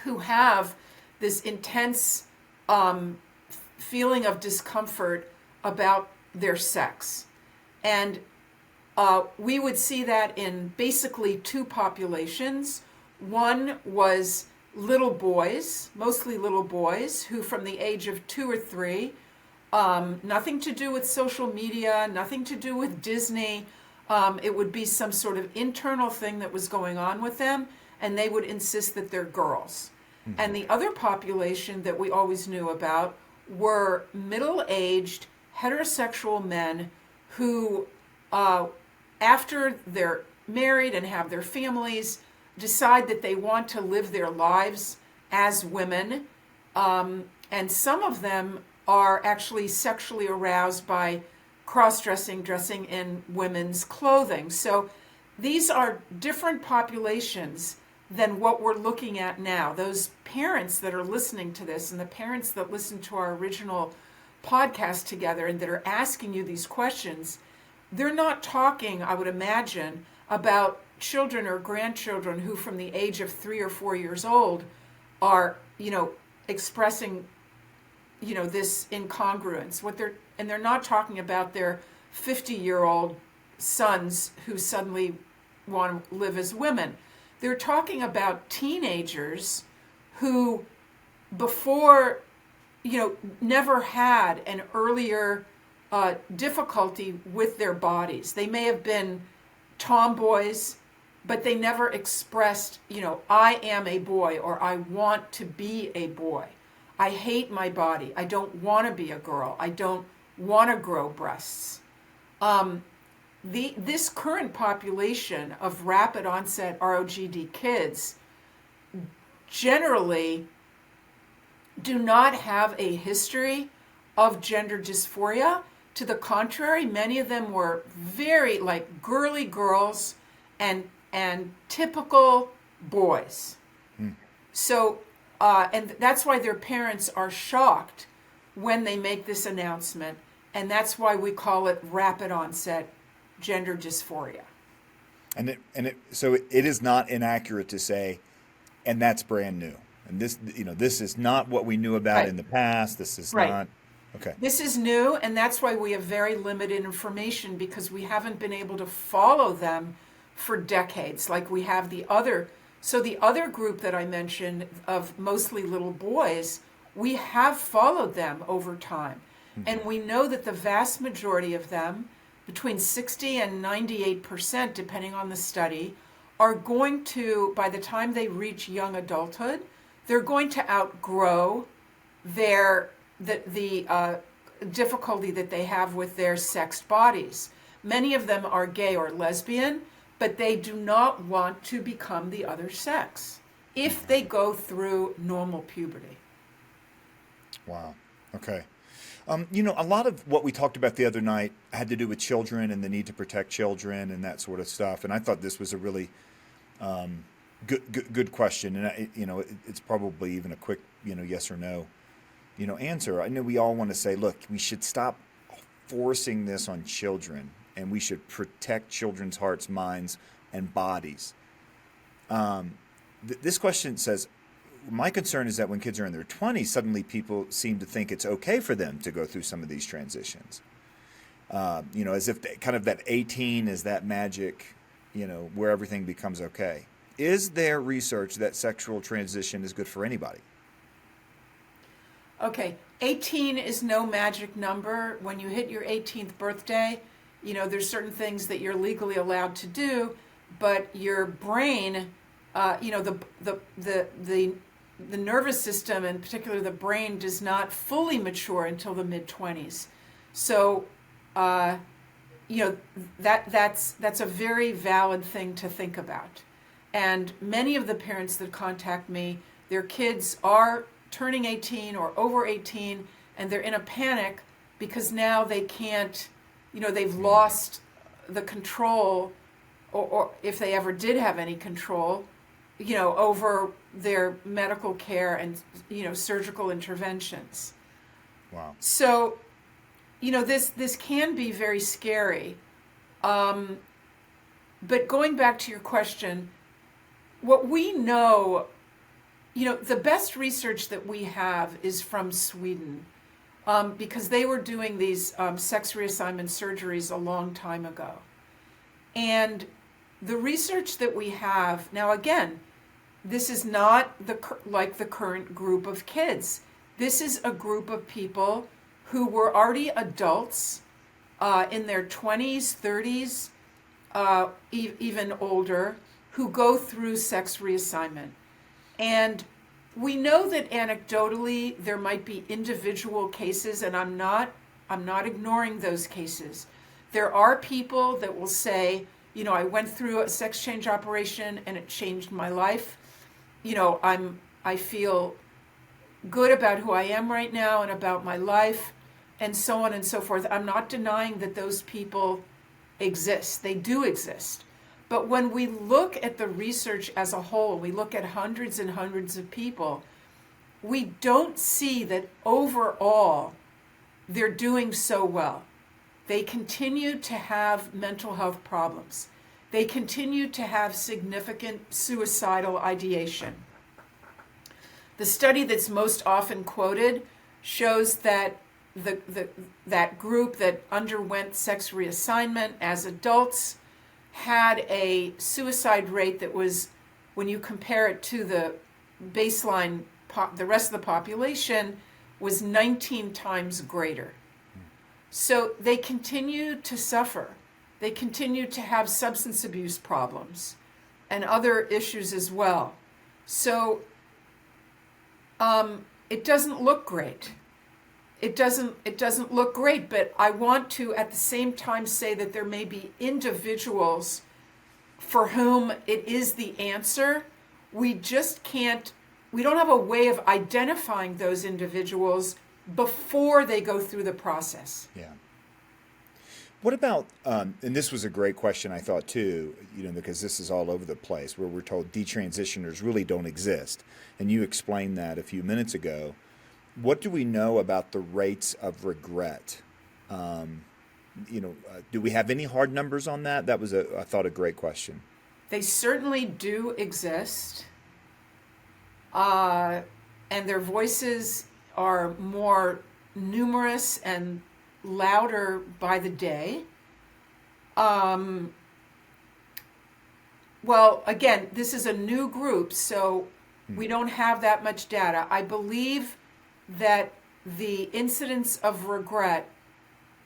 who have this intense feeling of discomfort about their sex. And we would see that in basically two populations. One was little boys, mostly little boys, who from the age of 2 or 3, nothing to do with social media, nothing to do with Disney. It would be some sort of internal thing that was going on with them, and they would insist that they're girls. Mm-hmm. And the other population that we always knew about were middle-aged heterosexual men who, after they're married and have their families, decide that they want to live their lives as women. And some of them are actually sexually aroused by cross-dressing, dressing in women's clothing. So these are different populations than what we're looking at now. Those parents that are listening to this, and the parents that listened to our original podcast together and that are asking you these questions, they're not talking, I would imagine, about children or grandchildren who from the age of 3 or 4 years old are, expressing, this incongruence. And they're not talking about their 50-year-old sons who suddenly want to live as women. They're talking about teenagers who, before, never had an earlier difficulty with their bodies. They may have been tomboys, but they never expressed, I am a boy, or I want to be a boy. I hate my body. I don't want to be a girl. I don't want to grow breasts. This current population of rapid onset ROGD kids generally do not have a history of gender dysphoria. To the contrary, many of them were very girly girls and typical boys. So, and that's why their parents are shocked when they make this announcement, and that's why we call it rapid onset gender dysphoria. So it is not inaccurate to say, and that's brand new. And this is not what we knew about in the past. This is not. Okay. This is new, and that's why we have very limited information, because we haven't been able to follow them for decades like we have the other. So the other group that I mentioned of mostly little boys, we have followed them over time. And we know that the vast majority of them, between 60 and 98%, depending on the study, are going to, by the time they reach young adulthood, they're going to outgrow the difficulty that they have with their sexed bodies. Many of them are gay or lesbian, but they do not want to become the other sex if they go through normal puberty. Wow. Okay. A lot of what we talked about the other night had to do with children and the need to protect children and that sort of stuff. And I thought this was a really good question. And it's probably even a quick, yes or no, answer. I know we all want to say, look, we should stop forcing this on children, and we should protect children's hearts, minds, and bodies. This question says, my concern is that when kids are in their 20s, suddenly people seem to think it's okay for them to go through some of these transitions. As if kind of that 18 is that magic, where everything becomes okay. Is there research that sexual transition is good for anybody? Okay, 18 is no magic number. When you hit your 18th birthday, there's certain things that you're legally allowed to do, but your brain, the nervous system, and particularly the brain, does not fully mature until the mid-20s. So, that's a very valid thing to think about. And many of the parents that contact me, their kids are turning 18 or over 18, and they're in a panic because now they can't, they've lost the control, or if they ever did have any control, over their medical care and, surgical interventions. Wow. So, this can be very scary. But going back to your question, what we know, the best research that we have is from Sweden, because they were doing these sex reassignment surgeries a long time ago. And the research that we have, now again, this is not like the current group of kids. This is a group of people who were already adults in their 20s, 30s, even older, who go through sex reassignment. And we know that anecdotally there might be individual cases, and I'm not ignoring those cases. There are people that will say, I went through a sex change operation and it changed my life. I feel good about who I am right now and about my life, and so on and so forth. I'm not denying that those people exist. They do exist. But when we look at the research as a whole, we look at hundreds and hundreds of people, we don't see that overall they're doing so well. They continue to have mental health problems. They continue to have significant suicidal ideation. The study that's most often quoted shows that that group that underwent sex reassignment as adults had a suicide rate that was, when you compare it to the baseline, the rest of the population, was 19 times greater. So they continue to suffer. They continue to have substance abuse problems and other issues as well. So it doesn't look great. It doesn't look great, but I want to at the same time say that there may be individuals for whom it is the answer. We don't have a way of identifying those individuals before they go through the process. Yeah. What about, and this was a great question I thought too, because this is all over the place, where we're told detransitioners really don't exist. And you explained that a few minutes ago. What do we know about the rates of regret? Do we have any hard numbers on that? That was, I thought, a great question. They certainly do exist. And their voices are more numerous and louder by the day. Well, again, this is a new group, so we don't have that much data. I believe that the incidence of regret,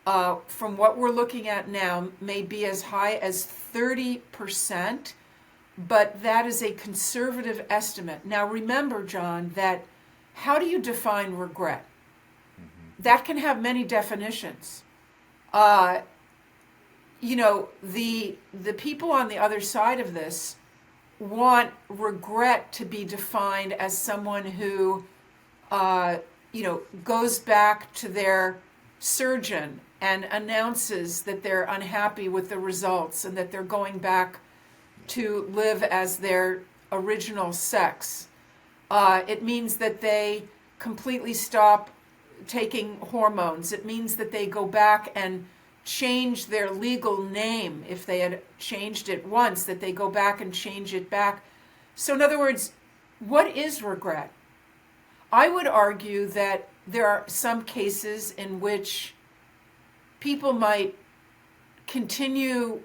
from what we're looking at now, may be as high as 30%, but that is a conservative estimate. Now remember, John, that how do you define regret? That can have many definitions. The people on the other side of this want regret to be defined as someone who, goes back to their surgeon and announces that they're unhappy with the results and that they're going back to live as their original sex. It means that they completely stop taking hormones. It means that they go back and change their legal name. If they had changed it once, that they go back and change it back. So in other words, what is regret? I would argue that there are some cases in which people might continue,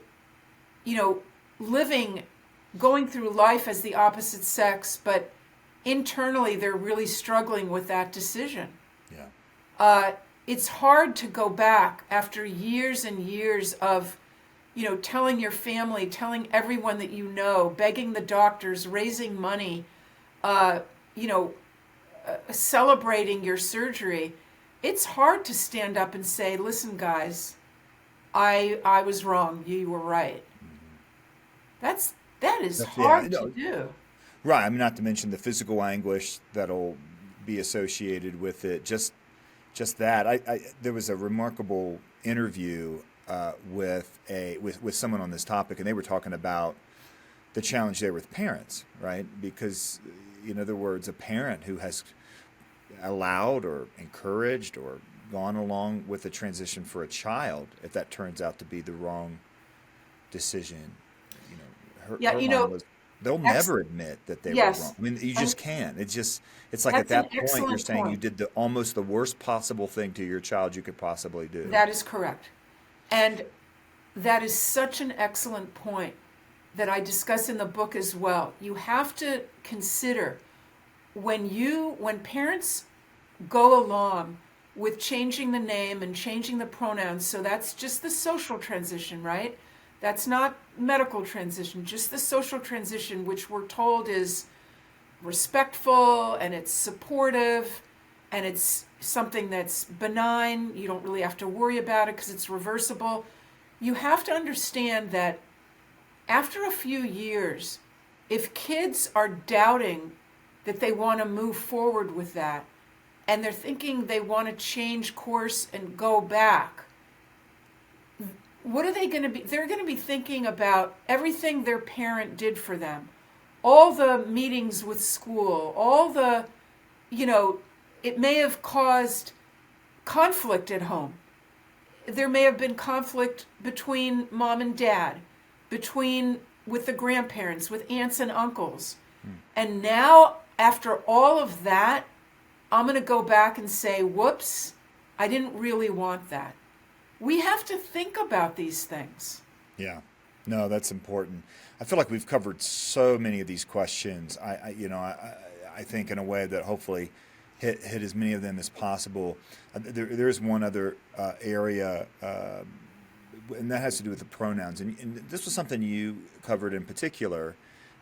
going through life as the opposite sex, but internally they're really struggling with that decision. Yeah. It's hard to go back after years and years of, telling your family, telling everyone that you know, begging the doctors, raising money, celebrating your surgery. It's hard to stand up and say, listen, guys, I was wrong. You were right. That is hard to do. Right. I mean, not to mention the physical anguish that'll be associated with it. Just that. There was a remarkable interview with someone on this topic, and they were talking about the challenge there with parents, right? Because, in other words, a parent who has allowed or encouraged or gone along with the transition for a child, if that turns out to be the wrong decision, they'll never admit that they were wrong. I mean, you just can't. It's like at that point you're saying you did almost the worst possible thing to your child you could possibly do. That is correct. And that is such an excellent point that I discuss in the book as well. You have to consider when parents go along with changing the name and changing the pronouns, so that's just the social transition, right? That's not medical transition, just the social transition, which we're told is respectful and it's supportive and it's something that's benign. You don't really have to worry about it because it's reversible. You have to understand that after a few years, if kids are doubting that they want to move forward with that, and they're thinking they want to change course and go back, what are they going to be? They're going to be thinking about everything their parent did for them, all the meetings with school, all the, it may have caused conflict at home. There may have been conflict between mom and dad, with the grandparents, with aunts and uncles. And now after all of that, I'm going to go back and say, whoops, I didn't really want that. We have to think about these things. Yeah. No, that's important. I feel like we've covered so many of these questions. I think in a way that hopefully hit as many of them as possible. There is one other area, and that has to do with the pronouns. And this was something you covered in particular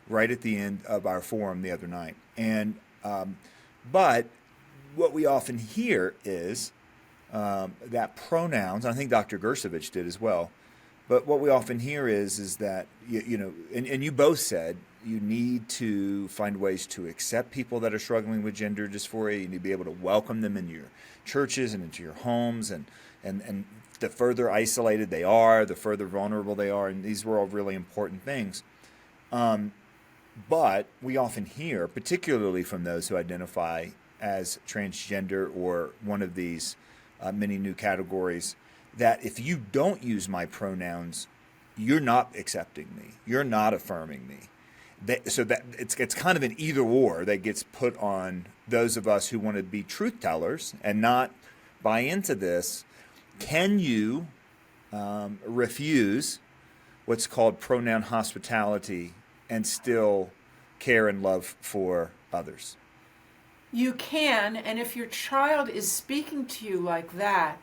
right at the end of our forum the other night. And but what we often hear is that pronouns, and I think Dr. Gersovich did as well, but what we often hear is that, and you both said, you need to find ways to accept people that are struggling with gender dysphoria. You need to be able to welcome them into your churches and into your homes, and the further isolated they are, the further vulnerable they are, and these were all really important things. But we often hear, particularly from those who identify as transgender or one of these many new categories, that if you don't use my pronouns, you're not accepting me, you're not affirming me. So that it's kind of an either or that gets put on those of us who want to be truth tellers and not buy into this. Can you refuse what's called pronoun hospitality and still care and love for others? You can, and if your child is speaking to you like that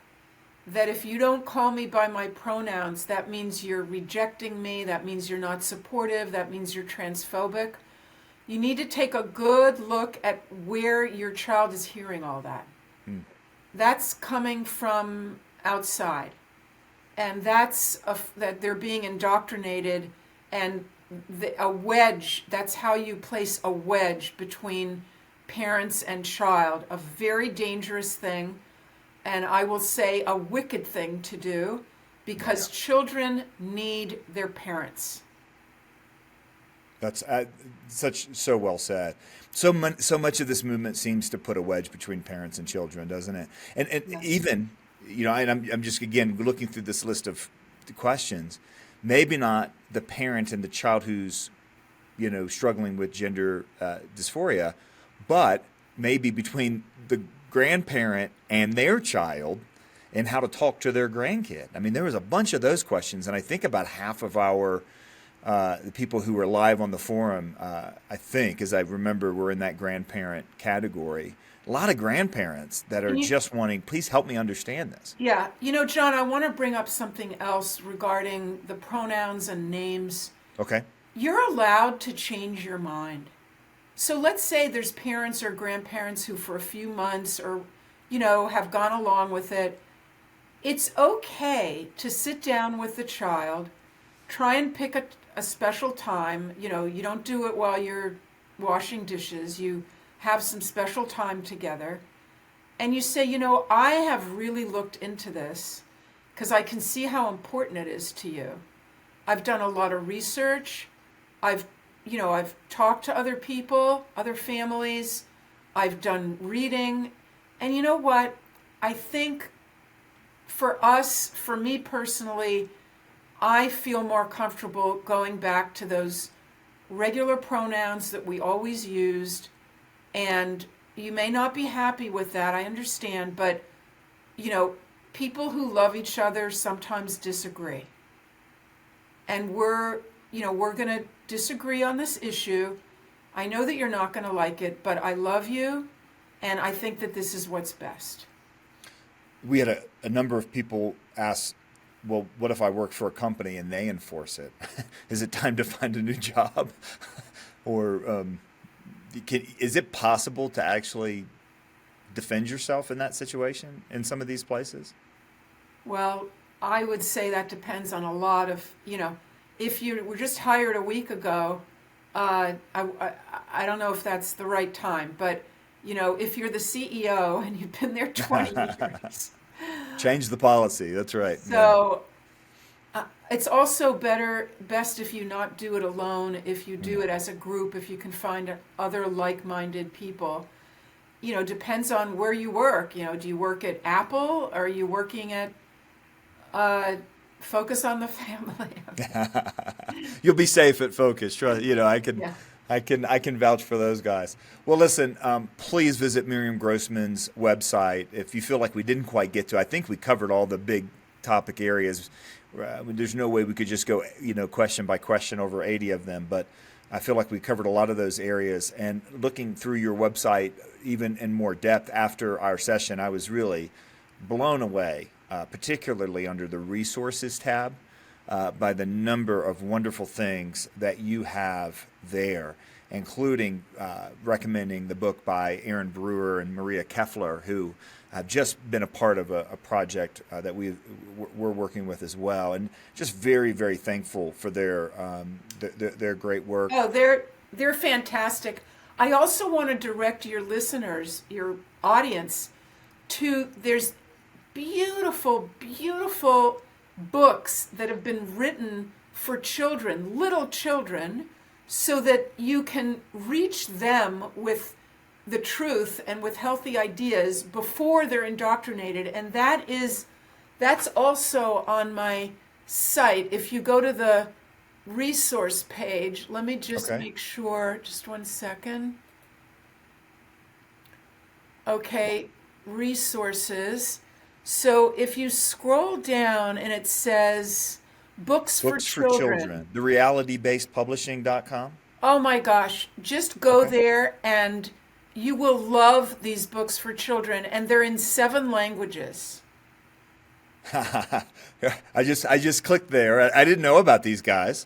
if you don't call me by my pronouns, that means you're rejecting me, that means you're not supportive, that means you're transphobic. You need to take a good look at where your child is hearing all that. That's coming from outside. And that's that they're being indoctrinated, and a wedge, that's how you place a wedge between parents and child, a very dangerous thing. And I will say a wicked thing to do, because children need their parents. That's so well said. So much of this movement seems to put a wedge between parents and children, doesn't it? And yes. Even, and I'm just, again, looking through this list of questions, maybe not the parent and the child who's, struggling with gender dysphoria, but maybe between the grandparent and their child, and how to talk to their grandkid. I mean, there was a bunch of those questions, and I think about half of our the people who were live on the forum, I think, as I remember, were in that grandparent category. A lot of grandparents that are just wanting, please help me understand this. Yeah, John, I want to bring up something else regarding the pronouns and names. Okay. You're allowed to change your mind. So let's say there's parents or grandparents who for a few months or, have gone along with it. It's okay to sit down with the child, try and pick a special time. You don't do it while you're washing dishes. You have some special time together. And you say, I have really looked into this because I can see how important it is to you. I've done a lot of research. I've talked to other people, other families. I've done reading. And you know what? I think for me personally, I feel more comfortable going back to those regular pronouns that we always used. And you may not be happy with that, I understand, but, people who love each other sometimes disagree. And we're going to disagree on this issue. I know that you're not going to like it, but I love you, and I think that this is what's best. We had a number of people ask, well, what if I work for a company and they enforce it? Is it time to find a new job? Or is it possible to actually defend yourself in that situation in some of these places? Well, I would say that depends on a lot of, if you were just hired a week ago, I don't know if that's the right time, but if you're the CEO and you've been there 20 years. Change the policy, that's right. So it's also best if you not do it alone, if you do it as a group, if you can find other like-minded people. Depends on where you work. Do you work at Apple? Or are you working at Focus on the Family? You'll be safe at Focus. Trust. I could. Yeah. I can vouch for those guys. Well, listen, please visit Miriam Grossman's website if you feel like we didn't quite get to. I think we covered all the big topic areas. There's no way we could just go, question by question over 80 of them, but I feel like we covered a lot of those areas. And looking through your website, even in more depth after our session, I was really blown away, particularly under the resources tab, by the number of wonderful things that you have there, including recommending the book by Aaron Brewer and Maria Keffler, who have just been a part of a project that we're working with as well, and just very, very thankful for their great work. Oh, they're fantastic. I also want to direct your listeners, your audience, to there's beautiful, beautiful books that have been written for children, little children, so that you can reach them with the truth and with healthy ideas before they're indoctrinated. And that's also on my site. If you go to the resource page, let me just make sure, just one second. Okay, resources. So if you scroll down and it says Books for Children. The realitybased-publishing.com. Oh my gosh, just go there and you will love these books for children, and they're in 7 languages. I just clicked there. I didn't know about these guys.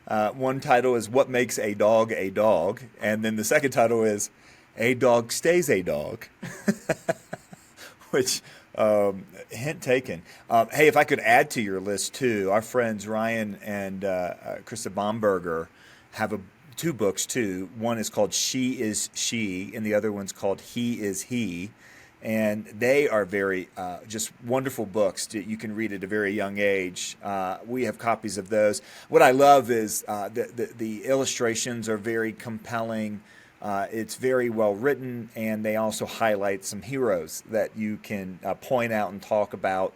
One title is What Makes a Dog a Dog, and then the second title is A Dog Stays a Dog, which hint taken. Hey, if I could add to your list too, our friends Ryan and Krista Bomberger have 2 books too. One is called She is She, and the other one's called He is He. And they are very just wonderful books that you can read at a very young age. We have copies of those. What I love is the illustrations are very compelling. It's very well written, and they also highlight some heroes that you can point out and talk about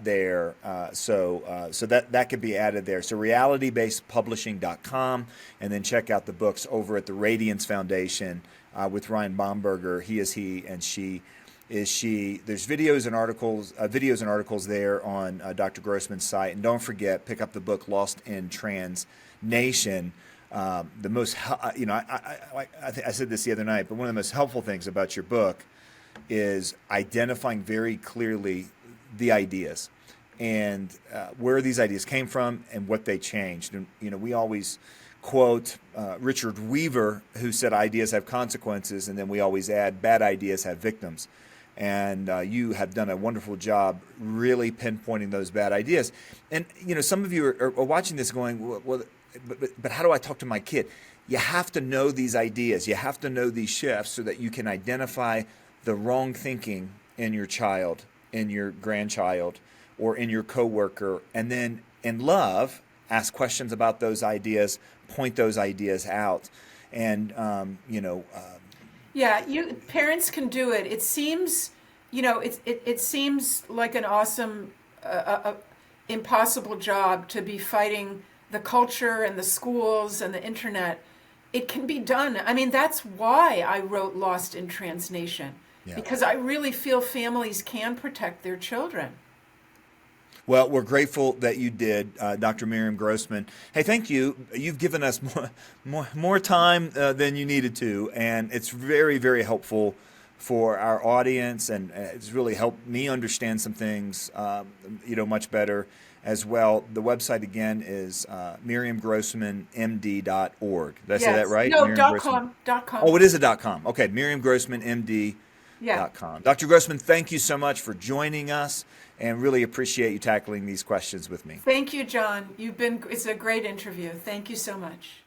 there. So that could be added there. So realitybasedpublishing.com, and then check out the books over at the Radiance Foundation with Ryan Bomberger. He is he, and she is she. There's videos and articles there on Dr. Grossman's site. And don't forget, pick up the book Lost in Trans Nation. The most, I said this the other night, but one of the most helpful things about your book is identifying very clearly the ideas and where these ideas came from and what they changed. And we always quote Richard Weaver, who said ideas have consequences, and then we always add bad ideas have victims. And you have done a wonderful job really pinpointing those bad ideas. And some of you are watching this going, well, but how do I talk to my kid? You have to know these ideas. You have to know these shifts so that you can identify the wrong thinking in your child, in your grandchild, or in your coworker, and then in love, ask questions about those ideas, point those ideas out, and parents can do it. It seems, it seems like an awesome, impossible job to be fighting the culture and the schools and the internet. It can be done. I mean, that's why I wrote Lost in Trans Nation, because I really feel families can protect their children. Well, we're grateful that you did, Dr. Miriam Grossman. Hey, thank you. You've given us more time than you needed to, and it's very, very helpful for our audience, and it's really helped me understand some things, much better as well. The website again is miriamgrossmanmd.org. Did I say that right? No, .com. Oh, it is a .com. Okay, miriamgrossmanmd.com. Dr. Grossman, thank you so much for joining us, and really appreciate you tackling these questions with me. Thank you, John. It's a great interview. Thank you so much.